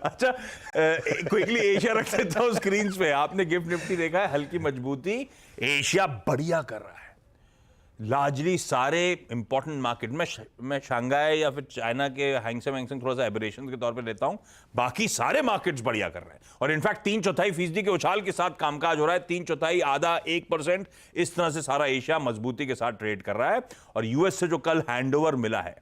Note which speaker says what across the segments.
Speaker 1: अच्छा, quickly Asia रख देता हूं स्क्रीन पे। आपने गिफ्ट निफ्टी देखा है, हल्की मजबूती, एशिया बढ़िया कर रहा है। लार्जली सारे इंपॉर्टेंट मार्केट में, मैं शंघाई या फिर चाइना के हैंगसेंग थोड़ा सा एबरेशन के तौर पे लेता हूं, बाकी सारे मार्केट्स बढ़िया कर रहे हैं। और इनफैक्ट 3/4% के उछाल के साथ कामकाज हो रहा है। 3/4, आधा 1%, इस तरह से सारा एशिया मजबूती के साथ ट्रेड कर रहा है। और यूएस से जो कल हैंडओवर मिला है,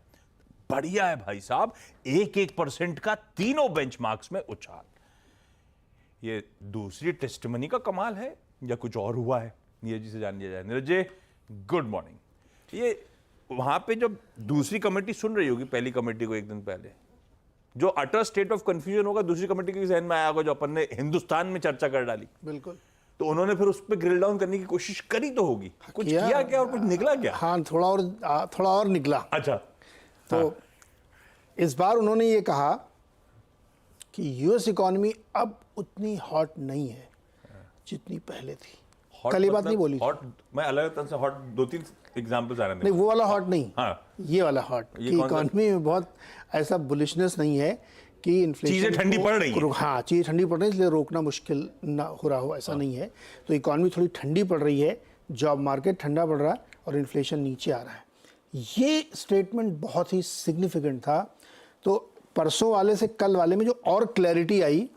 Speaker 1: बढ़िया है भाई साहब। 1% का तीनों बेंचमार्क्स में उछाल। ये दूसरी टेस्टिमनी का कमाल है या कुछ और हुआ है? नीरज जी से जान लिया जाए। Neeraj ji, good morning. ये वहां पे जब दूसरी कमेटी सुन रही होगी पहली कमेटी को एक दिन पहले, जो अटर स्टेट ऑफ कंफ्यूजन होगा दूसरी कमेटी के जहन में आया होगा, जो अपन ने हिंदुस्तान में चर्चा कर डाली।
Speaker 2: बिल्कुल।
Speaker 1: तो उन्होंने फिर उस पर ग्रिल डाउन करने की कोशिश करी तो होगी, कुछ किया क्या और कुछ निकला क्या?
Speaker 2: हाँ, थोड़ा और निकला।
Speaker 1: अच्छा,
Speaker 2: तो हाँ। इस बार उन्होंने ये कहा कि यूएस इकोनॉमी अब उतनी हॉट नहीं है जितनी पहले थी। कल ये बात नहीं बोली।
Speaker 1: हॉट, मैं अलग तरह से हॉट 2-3 एग्जाम्पल्स आ रहे हैं।
Speaker 2: नहीं, वो वाला हॉट नहीं,
Speaker 1: हाँ,
Speaker 2: ये वाला हॉट कि इकोनॉमी में बहुत ऐसा बुलिशनेस नहीं है कि इन्फ्लेशन,
Speaker 1: चीजें ठंडी पड़ रही हैं।
Speaker 2: हाँ, चीज़ें ठंडी पड़ रही है, इसलिए रोकना मुश्किल ना हो रहा हो, ऐसा नहीं है। तो इकोनॉमी थोड़ी ठंडी पड़ रही है, जॉब मार्केट ठंडा पड़ रहा है और इन्फ्लेशन नीचे आ रहा है। ये स्टेटमेंट बहुत ही सिग्निफिकेंट था। तो परसों वाले से कल वाले में जो और क्लैरिटी आई,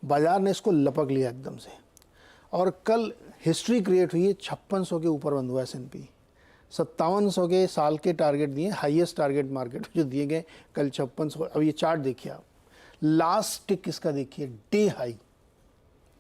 Speaker 2: बाजार ने इसको लपक लिया एकदम से। और कल हिस्ट्री क्रिएट हुई है, 5600 के ऊपर बंद हुआ S&P। 5700 के साल के टारगेट दिए, हाईएस्ट टारगेट मार्केट जो दिए गए कल 5600। अब ये चार्ट देखिए आप, लास्ट टिक इसका देखिए, डे हाई।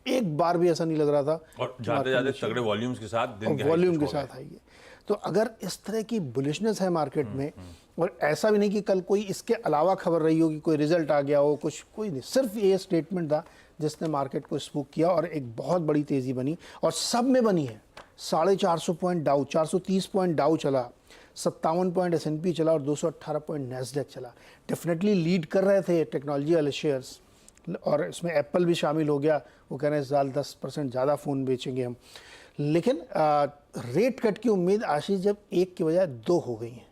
Speaker 2: एक बार भी ऐसा नहीं लग रहा था।
Speaker 1: और जाते जाते तगड़े वॉल्यूम्स के साथ दिन के
Speaker 2: वॉल्यूम के साथ आई है। तो अगर इस तरह की बुलिशनेस है मार्केट में, और ऐसा भी नहीं कि कल कोई इसके अलावा खबर रही हो कि कोई रिजल्ट आ गया हो, कुछ कोई नहीं, सिर्फ ये स्टेटमेंट था जिसने मार्केट को स्पूक किया और एक बहुत बड़ी तेजी बनी। और सब में बनी है। 450 पॉइंट डाउ, 430 पॉइंट डाउ चला, 57 पॉइंट S&P चला और 218 पॉइंट नैस्डैक चला। डेफिनेटली लीड कर रहे थे टेक्नोलॉजी वाले शेयर्स, और इसमें एप्पल भी शामिल हो गया। वो कह रहे हैं इस साल 10% ज़्यादा फ़ोन बेचेंगे हम। लेकिन रेट कट की उम्मीद आशीष जब 1 की बजाय 2 हो गई है।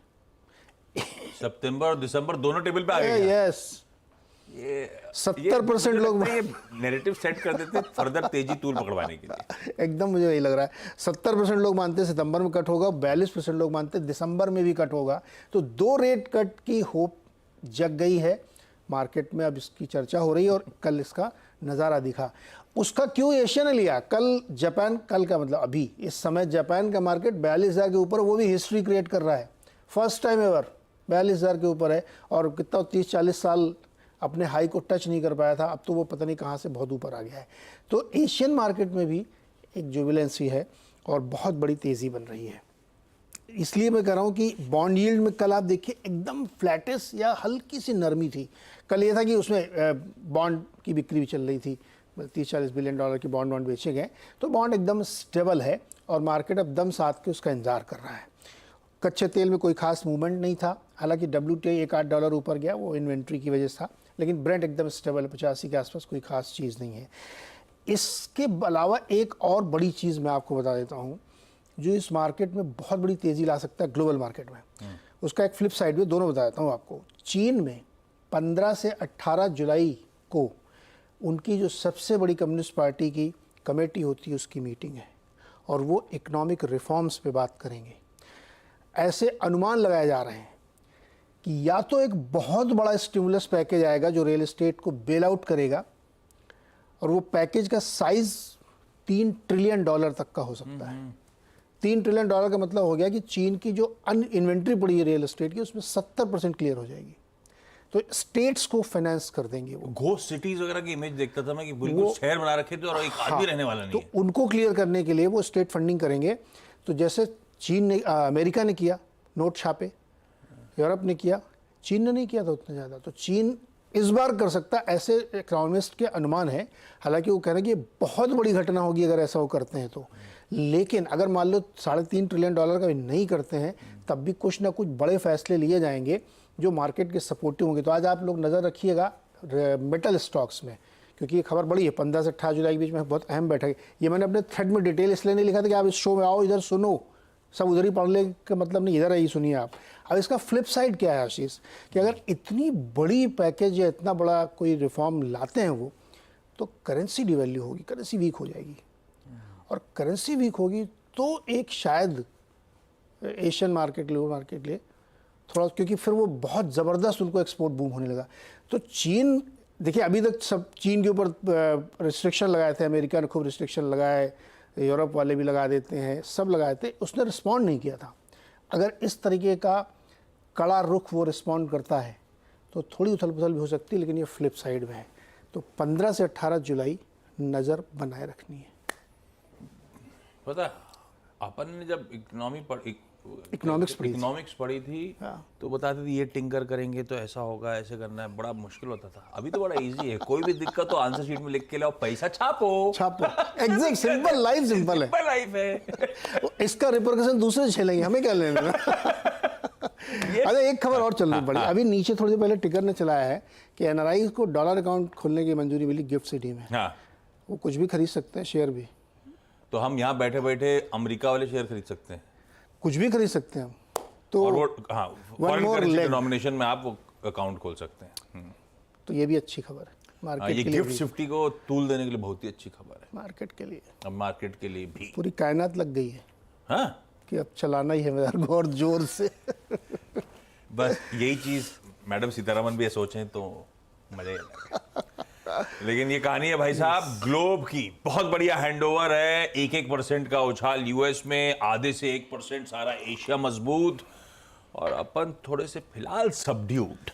Speaker 1: सितंबर और दिसंबर दोनों टेबल पे आ गए।
Speaker 2: यस, ये 70% लोग
Speaker 1: नैरेटिव सेट कर देते फर्दर तेजी तूल पकड़वाने के लिए।
Speaker 2: एकदम मुझे यही लग रहा है। 70% लोग मानते हैं सितंबर में कट होगा, 42% लोग मानते हैं दिसंबर में भी कट होगा। तो 2 रेट कट की होप जग गई है मार्केट में। अब इसकी चर्चा हो रही है और कल इसका नज़ारा दिखा। उसका क्यों एशिया ने लिया? कल जापान, कल का मतलब अभी इस समय जापान का मार्केट 42,000 के ऊपर, वो भी हिस्ट्री क्रिएट कर रहा है। फर्स्ट टाइम एवर 42,000 के ऊपर है। और कितना 30-40 साल अपने हाई को टच नहीं कर पाया था, अब तो वो पता नहीं कहाँ से बहुत ऊपर आ गया है। तो एशियन मार्केट में भी एक जुबिलेंसी है और बहुत बड़ी तेज़ी बन रही है। इसलिए मैं कह रहा हूँ कि बॉन्ड यील्ड में कल आप देखिए एकदम फ्लैटिस या हल्की सी नरमी थी। कल ये था कि उसमें बॉन्ड की बिक्री भी चल रही थी, 30-40 बिलियन डॉलर की बॉन्ड बेचे गए। तो बॉन्ड एकदम स्टेबल है और मार्केट अब दम साध के उसका इंतजार कर रहा है। कच्चे तेल में कोई खास मूवमेंट नहीं था, हालांकि WTI $1-8 ऊपर गया, वो इन्वेंट्री की वजह से था। लेकिन ब्रेंट एकदम स्टेबल, 85 के आसपास, कोई खास चीज़ नहीं है। इसके अलावा एक और बड़ी चीज़ मैं आपको बता देता हूँ जो इस मार्केट में बहुत बड़ी तेज़ी ला सकता है ग्लोबल मार्केट में। उसका एक फ्लिप साइड में दोनों बता देता हूँ आपको। चीन में 15 से 18 जुलाई को उनकी जो सबसे बड़ी कम्युनिस्ट पार्टी की कमेटी होती है उसकी मीटिंग है और वो इकोनॉमिक रिफॉर्म्स पे बात करेंगे। ऐसे अनुमान लगाए जा रहे हैं कि या तो एक बहुत बड़ा स्टिमुलस पैकेज आएगा जो रियल एस्टेट को बेल आउट करेगा, और वो पैकेज का साइज $3 ट्रिलियन तक का हो सकता है। $3 ट्रिलियन का मतलब हो गया कि चीन की जो इन्वेंट्री पड़ी है रियल एस्टेट की, उसमें 70% क्लियर हो जाएगी। तो स्टेट्स को फाइनेंस कर देंगे वो।
Speaker 1: घोस्ट सिटीज वगैरह की इमेज देखता था मैं कि बिल्कुल शहर बना रखे थे और एक आदमी रहने वाला नहीं
Speaker 2: तो
Speaker 1: है।
Speaker 2: उनको क्लियर करने के लिए वो स्टेट फंडिंग करेंगे। तो जैसे चीन ने, अमेरिका ने किया, नोट छापे, यूरोप ने किया, चीन ने नहीं किया था उतना ज़्यादा। तो चीन इस बार कर सकता है, ऐसे इकोनॉमिस्ट के अनुमान है। हालांकि वो कह रहे हैं कि बहुत बड़ी घटना होगी अगर ऐसा वो करते हैं तो। लेकिन अगर मान लो $3.5 ट्रिलियन का भी नहीं करते हैं, तब भी कुछ ना कुछ बड़े फैसले लिए जाएंगे जो मार्केट के सपोर्टिव होंगे। तो आज आप लोग नज़र रखिएगा मेटल स्टॉक्स में, क्योंकि ये खबर बड़ी है। 15 से 18 जुलाई के बीच में बहुत अहम बैठक है। ये मैंने अपने थ्रेड में डिटेल इसलिए नहीं लिखा था कि आप इस शो में आओ, इधर सुनो, सब उधर ही पढ़ ले का मतलब नहीं, इधर ही सुनिए आप। अब इसका फ्लिप साइड क्या है आशीष, कि अगर इतनी बड़ी पैकेज या इतना बड़ा कोई रिफॉर्म लाते हैं वो, तो करेंसी डिवैल्यू होगी, करेंसी वीक हो जाएगी, और करेंसी वीक होगी तो एक शायद एशियन मार्केट लिए, मार्केट लिए थोड़ा, क्योंकि फिर वो बहुत ज़बरदस्त उनको एक्सपोर्ट बूम होने लगा। तो चीन, देखिए अभी तक सब चीन के ऊपर रिस्ट्रिक्शन लगाए थे, अमेरिका ने खूब रिस्ट्रिक्शन लगाए, यूरोप वाले भी लगा देते हैं, सब लगाए थे, उसने रिस्पॉन्ड नहीं किया था। अगर इस तरीके का कड़ा रुख वो रिस्पॉन्ड करता है तो थोड़ी उथल पुथल भी हो सकती है, लेकिन ये फ्लिप साइड में है। तो 15 से 18 जुलाई नज़र बनाए रखनी है।
Speaker 1: पता अपन ने जब
Speaker 2: इकोनॉमिक्स
Speaker 1: पढ़ी थी
Speaker 2: हाँ।
Speaker 1: तो बताते थे ये टिंकर करेंगे तो ऐसा होगा, ऐसे करना है, बड़ा मुश्किल होता था। अभी तो बड़ा इजी है, कोई भी दिक्कत तो आंसर शीट में लिख के लाओ, पैसा छापो।
Speaker 2: एग्जैक्ट, सिंपल लाइफ, सिंपल है,
Speaker 1: लाइफ है।
Speaker 2: इसका रिपरकशन दूसरे झेलेंगे, हमें क्या लेना। अरे एक खबर और चल रही पड़ी अभी नीचे, थोड़ी देर पहले टिकर ने चलाया है कि एनआरआई को डॉलर अकाउंट खोलने की मंजूरी मिली गिफ्ट सिटी में।
Speaker 1: हाँ,
Speaker 2: वो कुछ भी खरीद सकते हैं, शेयर भी,
Speaker 1: तो हम यहाँ बैठे बैठे अमेरिका वाले शेयर खरीद सकते हैं,
Speaker 2: कुछ भी खरीद सकते हैं हम। तो
Speaker 1: और वो हाँ, foreign
Speaker 2: more
Speaker 1: currency
Speaker 2: leg.
Speaker 1: Denomination में आप वो अकाउंट खोल सकते हैं।
Speaker 2: तो ये भी अच्छी खबर है मार्केट
Speaker 1: ये
Speaker 2: के लिए
Speaker 1: गिफ्ट
Speaker 2: भी।
Speaker 1: सिफ्टी को तूल देने के लिए बहुत ही अच्छी खबर है,
Speaker 2: मार्केट के लिए,
Speaker 1: अब मार्केट के लिए भी।
Speaker 2: पूरी कायनात लग गई है
Speaker 1: हाँ,
Speaker 2: कि अब चलाना ही है मेरे को और जोर से।
Speaker 1: बस यही चीज मैडम सीतारमन भी सोचें तो मजा ही आएगा। लेकिन ये कहानी है भाई साहब ग्लोब की, बहुत बढ़िया हैंडओवर है। 1% का उछाल यूएस में, आधे से 1% सारा एशिया मजबूत, और अपन थोड़े से फिलहाल सबड्यूड।